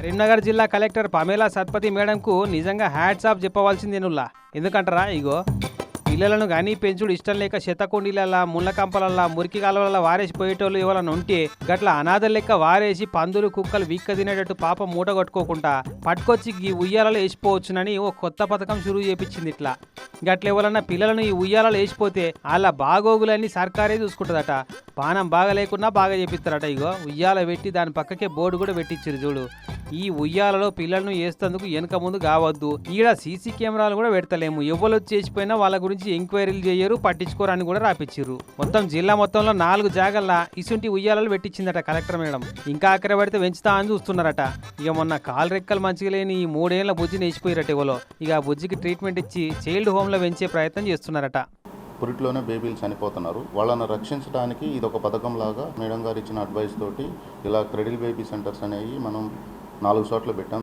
కరీంనగర్ జిల్లా collector Pamela Satpathy మేడంకు నిజంగా hats off చెప్పవలసిందేనుల్లా. ఎందుకంటారా, ఇగో పిల్లలను కానీ పెంచుడు ఇష్టం లేక చెత్తకుండీలల్లా ముళ్ళ కంపలల్లా మురికి కాలువల వారేసి పోయేటోళ్ళు ఎవరన్నా ఉంటే గట్ల అనాథల లెక్క వారేసి పందులు కుక్కలు వీక్క తినేటట్టు పాపం మూట కట్టుకోకుండా పట్టుకొచ్చి ఈ ఉయ్యాలలో వేసిపోవచ్చునని ఓ కొత్త పథకం షురువు చేపించింది. ఇట్లా గట్ల ఎవరన్నా పిల్లలను ఈ ఉయ్యాలలో వేసిపోతే వాళ్ళ బాగోగులన్నీ సర్కారే చూసుకుంటుందట. పానం బాగా లేకున్నా బాగా చేపిస్తారట. ఇగో ఉయ్యాల పెట్టి దాని పక్కకే బోర్డు కూడా పెట్టించారు చూడు. ఈ ఉయ్యాలలో పిల్లలను వేస్తేందుకు వెనక ముందు కావద్దు, ఈడ సీసీ కెమెరాలు కూడా పెడతలేము, ఎవరు చేసిపోయినా వాళ్ళ గురించి ఎంక్వైరీలు చేయరు, పట్టించుకోరని కూడా రాపిచ్చిర్రు. మొత్తం జిల్లా మొత్తంలో 4 జాగల్లా ఇసుంటి ఉయ్యాలలు పెట్టించిందట కలెక్టర్ మేడం. ఇంకా అక్కడ పడితే పెంచుతా అని చూస్తున్నారట. ఇక మొన్న కాలు రెక్కలు మంచిగా లేని ఈ 3 ఏళ్ల బుజ్జిని వేసిపోయారట ఎవరో. ఇక ఆ బుజ్జికి ట్రీట్మెంట్ ఇచ్చి చైల్డ్ హోమ్లో పెంచే ప్రయత్నం చేస్తున్నారట. పురిట్లోనే బేబీలు చనిపోతున్నారు. వాళ్ళని రక్షించడానికి ఇది ఒక పథకం లాగా మేడం గారు ఇచ్చిన అడ్వైస్ తోటి ఇలా క్రెడిల్ బేబీ సెంటర్స్ అనేవి మనం 4 చోట్ల పెట్టాం.